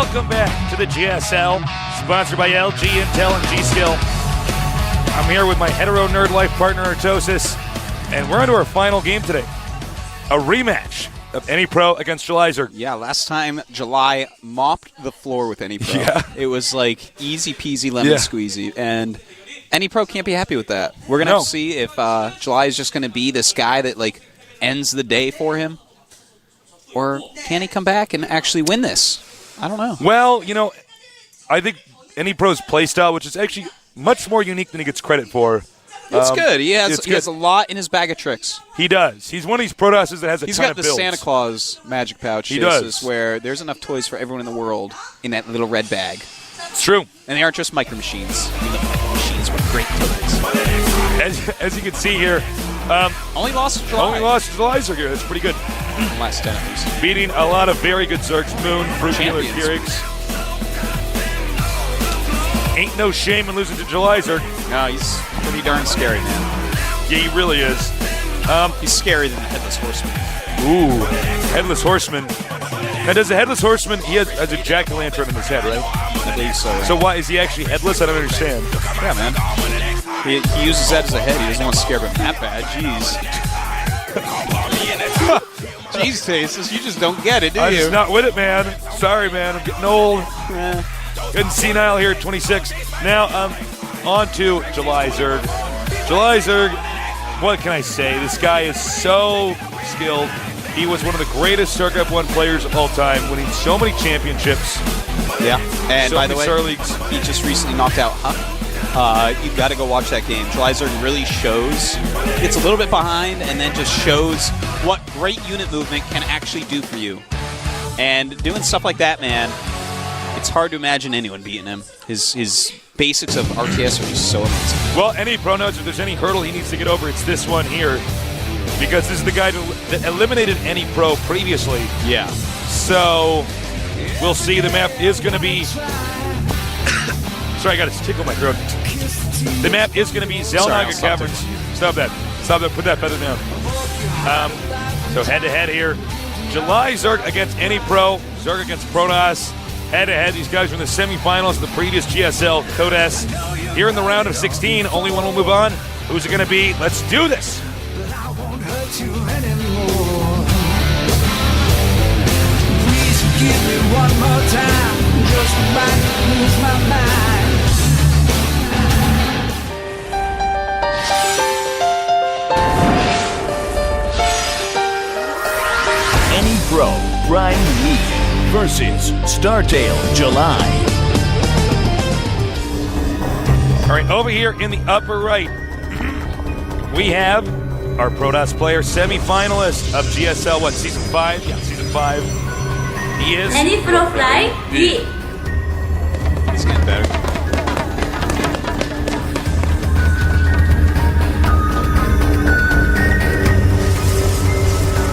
Welcome back to the GSL, sponsored by LG, Intel, and G.Skill. I'm here with my hetero nerd life partner, Artosis, and we're on to our final game today. A rematch of AnyPro against July. Yeah, last time July mopped the floor with AnyPro. Yeah. It was like easy peasy lemon squeezy, and AnyPro can't be happy with that. We're going to have to see if July is just going to be this guy that like ends the day for him, or can he come back and actually win this? I don't know. Well, you know, I think AnyPro's playstyle, which is actually much more unique than he gets credit for. It's good. He has a lot in his bag of tricks. He does. He's one of these Protosses that has a ton of builds. He's got the Santa Claus magic pouch. He does. Where there's enough toys for everyone in the world in that little red bag. It's true. And they aren't just micro machines. I mean, the micro machines were great toys. As you can see here, only lost to July. Only lost to July here. That's pretty good. Last 10 at least. Beating a lot of very good Zergs. Moon, Fruit Healer, Keurig. Ain't no shame in losing to July Zerg. No, he's pretty darn scary, man. Yeah, he really is. He's scarier than the Headless Horseman. Ooh, Headless Horseman. Now, does the Headless Horseman, he has a jack-o'-lantern in his head, right? I believe so. Right? So why, is he actually headless? I don't understand. Yeah, man. He uses that as a head. He doesn't want to scare him that bad. Jeez. Jeez, Tasis, you just don't get it, do you? I'm just not with it, man. Sorry, man. I'm getting old. Yeah. Getting senile here at 26. Now, on to July Zerg. July Zerg, what can I say? This guy is so skilled. He was one of the greatest StarCraft 1 players of all time, winning so many championships. Yeah, and so by the way, Star Leagues. He just recently knocked out Huck. You've got to go watch that game. July Zerg really shows. It's a little bit behind and then just shows what great unit movement can actually do for you. And doing stuff like that, man, it's hard to imagine anyone beating him. His basics of RTS are just so amazing. Well, AnyPro knows if there's any hurdle he needs to get over, it's this one here. Because this is the guy that eliminated AnyPro previously. Yeah. So, we'll see. The map is going to be... Sorry, I got to tickle my throat. The map is going to be Zelnaga Caverns. Stop that. Stop that. Put that feather down. So head-to-head here. July Zerg against AnyPro. Zerg against Protoss. Head-to-head. These guys were in the semifinals of the previous GSL Code S. Here in the round of 16, only one will move on. Who's it going to be? Let's do this. Please give me one more time. Just might lose my mind. anyproPrime.WE versus Startail July. All right, over here in the upper right, we have our Protoss player, semi-finalist of GSL, Season 5? Yeah, Season 5. He is... anyproPrime.WE. It's getting better.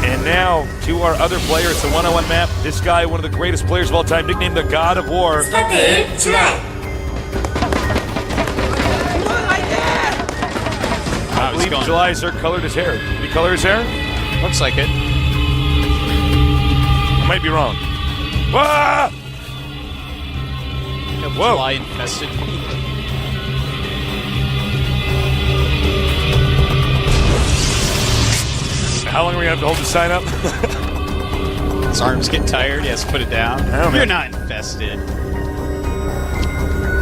And now, to our other player, it's a one-on-one map. This guy, one of the greatest players of all time, nicknamed the God of War. Startail July. I believe July Zerg colored his hair. Did he color his hair? Looks like it. I might be wrong. Whoa! Whoa. July infested. How long are we going to have to hold the sign up? His arms get tired. He has to put it down. You're not infested.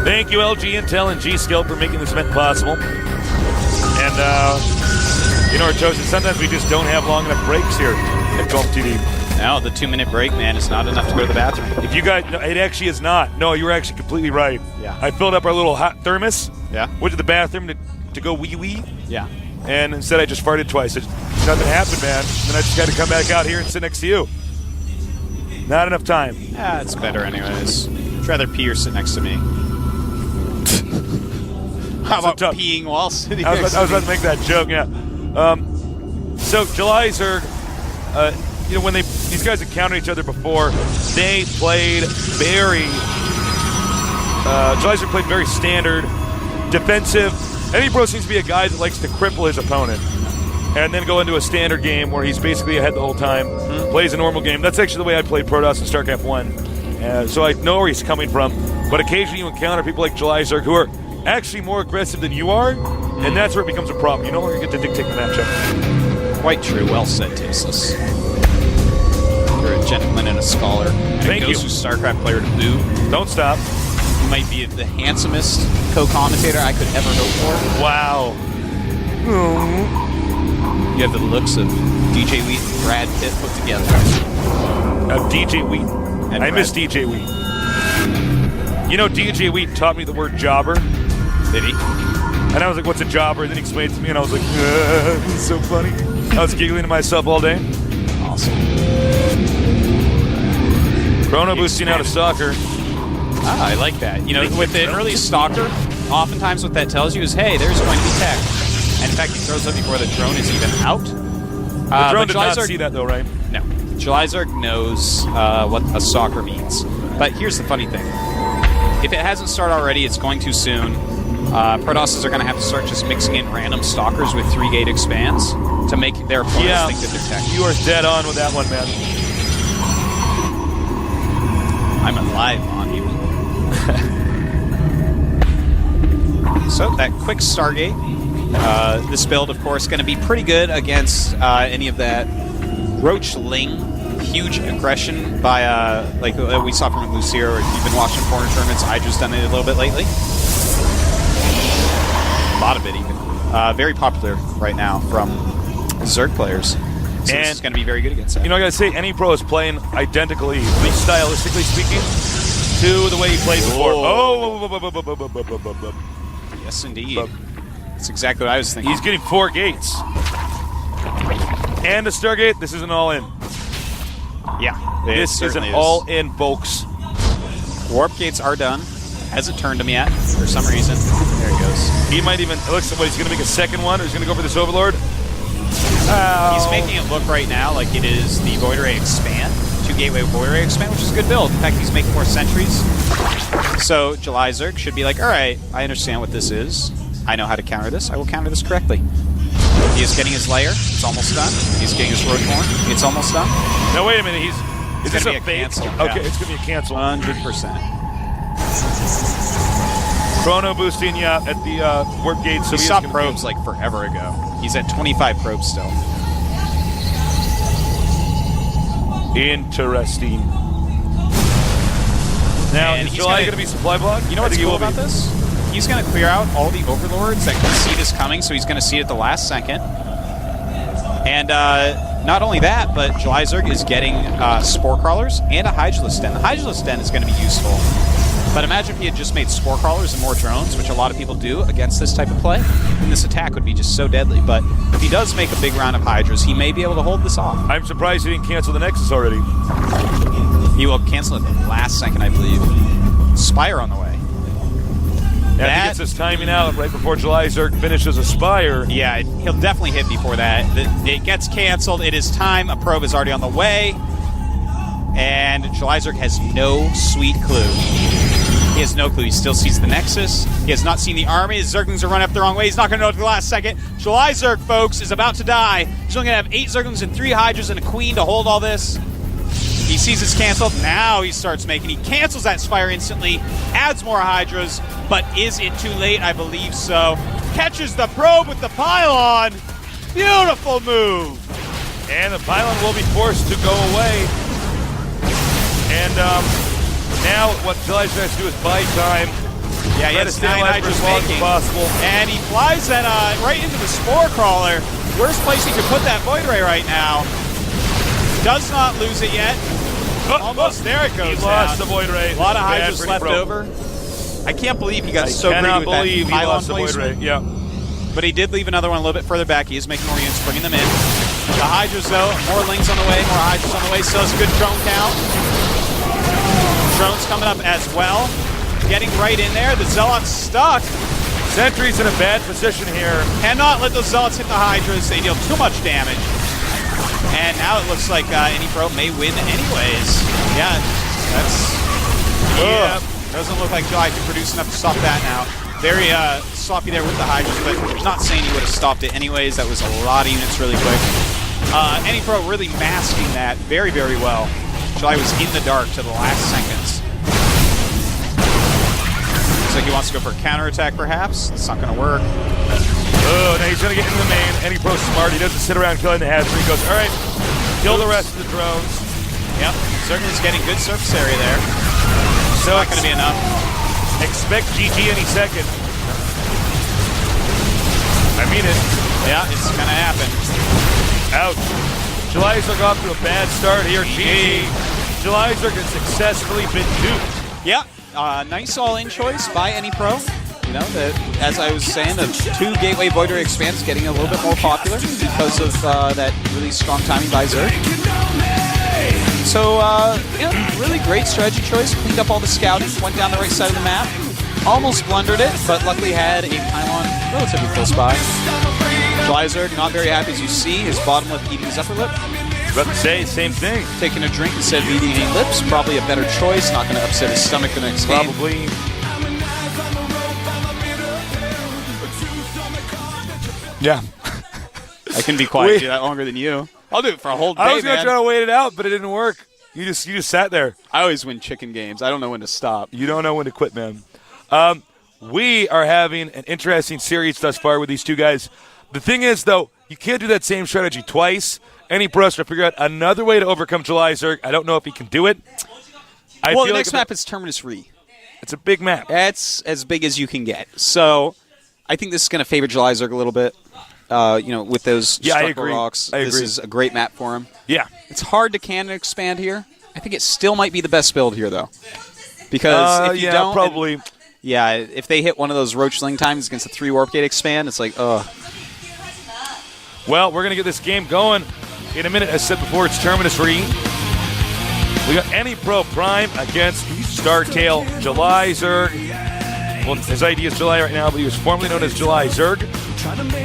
Thank you, LG, Intel, and G.Skill for making this event possible. And, you know, Artosis, sometimes we just don't have long enough breaks here at Golf TV. No, the 2-minute break, man, is not enough to go to the bathroom. If you guys, no, it actually is not. No, you were actually completely right. Yeah. I filled up our little hot thermos. Yeah. Went to the bathroom to go wee-wee. Yeah. And instead I just farted twice. Nothing happened, man. Then I just got to come back out here and sit next to you. Not enough time. Yeah, it's better anyways. I'd rather pee or sit next to me. How about peeing while sitting next to me? I was about to make that joke, yeah. So July Zerg, you know, when these guys encountered each other before, they played very, July Zerg played very standard, defensive. AnyPro seems to be a guy that likes to cripple his opponent and then go into a standard game where he's basically ahead the whole time, plays a normal game. That's actually the way I played Protoss in StarCraft 1. so I know where he's coming from. But occasionally you encounter people like July Zerg who are actually more aggressive than you are, and that's where it becomes a problem. You no longer get to dictate the matchup. Quite true. Well said, Tasteless. You're a gentleman and a scholar. And Thank a Ghost you. of StarCraft player to boot. Don't stop. You might be the handsomest co-commentator I could ever hope for. Wow. You have the looks of DJ Wheat and Brad Pitt put together. DJ Wheat. And I miss Brad- DJ Wheat. You know, DJ Wheat taught me the word jobber. Did he? And I was like, what's a jobber? And then he explained it to me, and I was like, this is so funny. I was giggling to myself all day. Awesome. Chrono boosting out a stalker. Ah, I like that. You know, with the early stalker, oftentimes what that tells you is, hey, there's going to be tech. And in fact, he throws up before the drone is even out. The drone did not see that, though, right? No. July Zerg knows what a stalker means. But here's the funny thing. If it hasn't started already, it's going too soon. Protosses are going to have to start just mixing in random stalkers with 3-gate expands to make their opponents think that they're tech. You are dead on with that one, man. I'm alive on you. So, that quick Stargate. This build, of course, going to be pretty good against any of that Roach Ling. Huge aggression by, like we saw from Lucier, or if you've been watching foreign tournaments, Hydra's done it a little bit lately. A lot of it, even. Very popular right now from Zerg players. So And it's going to be very good against that. You know, I gotta say, AnyPro is playing identically, at least stylistically speaking, to the way he played before. Oh, Yes, indeed. That's exactly what I was thinking. he's getting 4 gates. And a Stargate, this isn't all in. Yeah, it This isn't certainly is. all in, folks. Warp gates are done. Hasn't turned them yet for some reason. There he goes. He might even, it looks like he's gonna make a second one, or he's gonna go for this Overlord. He's making it look right now like it is the Void Ray Expand, 2 Gateway Void Ray Expand, which is a good build. In fact, he's making more sentries. So July Zerg should be like, all right, I understand what this is. I know how to counter this. I will counter this correctly. He is getting his lair. It's almost done. He's getting his Roadhorn. It's almost done. Now wait a minute, is this gonna a be a fake? cancel, Okay, yeah. it's gonna be a cancel. 100%. Chrono boosting at the warp gate. So He he is stopped gonna probes like forever ago. He's at 25 probes still. Interesting. Now, And is he's July gonna- going to be supply block? You know I what's think he cool will be. about this? He's going to clear out all the Overlords that can see this coming, so he's going to see it at the last second. And not only that, but July Zerg is getting Spore Crawlers and a Hydralisk Den. The Hydralisk Den is going to be useful. But imagine if he had just made Spore Crawlers and more drones, which a lot of people do against this type of play, then this attack would be just so deadly. But if he does make a big round of Hydras, he may be able to hold this off. I'm surprised he didn't cancel the Nexus already. He will cancel it at the last second, I believe. Spire on the way. And if he gets his timing out right before July Zerg finishes Aspire. Yeah, he'll definitely hit before that. It gets canceled. It is time. A probe is already on the way. And July Zerg has no sweet clue. He has no clue. He still sees the Nexus. He has not seen the army. His Zerglings are running up the wrong way. He's not going to know at the last second. July Zerg, folks, is about to die. He's only going to have 8 Zerglings and 3 Hydras and a Queen to hold all this. He sees it's canceled. Now he starts making. He cancels that Spire instantly, adds more Hydras, but is it too late? I believe so. Catches the probe with the pylon. Beautiful move. And the pylon will be forced to go away. And now what July Zerg has to do is buy time. Yeah, he Try to has stay 9 alive for Hydras as long as making. possible. And he flies that right into the Spore Crawler. Worst place he could put that Void Ray right now. Does not lose it yet. Almost there it goes. He lost down. the Void Ray. A lot of Bad Hydras for left Pro. over. I can't believe he got I so greedy cannot with believe that he pylon lost the Void Ray. placement. Yeah. But he did leave another one a little bit further back. He is making more units, bringing them in. The Hydras, though, more Lings on the way, more Hydras on the way. Still has a good drone count. Drones coming up as well. Getting right in there. The Zealot's stuck. Sentry's in a bad position here. Cannot let those Zealots hit the Hydras. They deal too much damage. And now it looks like anypro may win anyways. Yeah, that's... Yeah, doesn't look like July can produce enough to stop that now. Very sloppy there with the Hydras, but not saying he would have stopped it anyways. That was a lot of units really quick. anypro really masking that very, very well. July was in the dark to the last seconds. Looks like he wants to go for a counterattack, perhaps. It's not going to work. Oh, now he's going to get into the main. anypro smart. He doesn't sit around killing the Hatcher. He goes, all right, kill the rest of the drones. Yep, certainly is getting good surface area there. So Not going to be enough. Expect GG any second. I mean it. Yeah, it's going to happen. Ouch. Julyzerg off to a bad start here. GG. Julyzerg has successfully been duped. Yeah, nice all-in choice by anypro. You know, as I was saying, the 2 Gateway Voidary expands getting a little bit more popular because of that really strong timing by Zerg. So, yeah, really great strategy choice. Cleaned up all the scouting, went down the right side of the map. Almost blundered it, but luckily had a pylon relatively close by. Julyzerg, not very happy as you see. His bottom lip eating his upper lip. About to say, same thing. Taking a drink instead of eating any lips. Probably a better choice. Not going to upset his stomach the next game. Probably. Yeah. I can be quiet that longer than you. I'll do it for a whole day, I was going to man. try to wait it out, but it didn't work. You just sat there. I always win chicken games. I don't know when to stop. You don't know when to quit, man. We are having an interesting series thus far with these two guys. The thing is, though, you can't do that same strategy twice. anypro has to figure out another way to overcome Julyzerg. I don't know if he can do it. Well, the next map is Terminus Re. It's a big map. That's as big as you can get. So I think this is going to favor Julyzerg a little bit. You know, with those structural rocks. This is a great map for him. Yeah. It's hard to canon expand here. I think it still might be the best build here, though. Because if you don't... probably. Yeah, if they hit one of those Roachling times against a 3 Warp Gate expand, it's like, ugh. Well, we're going to get this game going in a minute. As said before, it's Terminus Re. We got anypro Prime against Startail Julyzerg. Well, his ID is July right now, but he was formerly known as Julyzerg.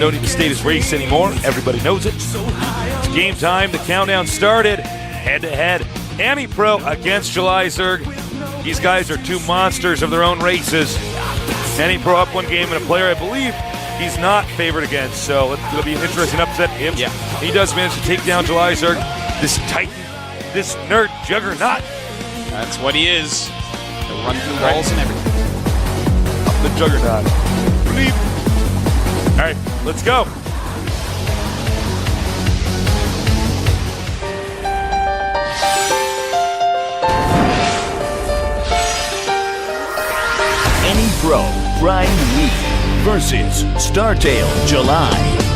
No need to state his race anymore. Everybody knows it. It's game time. The countdown started. Head-to-head. anypro against Julyzerg. These guys are 2 monsters of their own races. anypro up 1 game, and a player I believe he's not favored against. So it'll be an interesting upset. Yeah. He does manage to take down Julyzerg, this titan, this nerd juggernaut. That's what he is. He'll run through walls and everything. The juggernaut. Bleep. All right, let's go. anyproPrime.WE versus Startail July.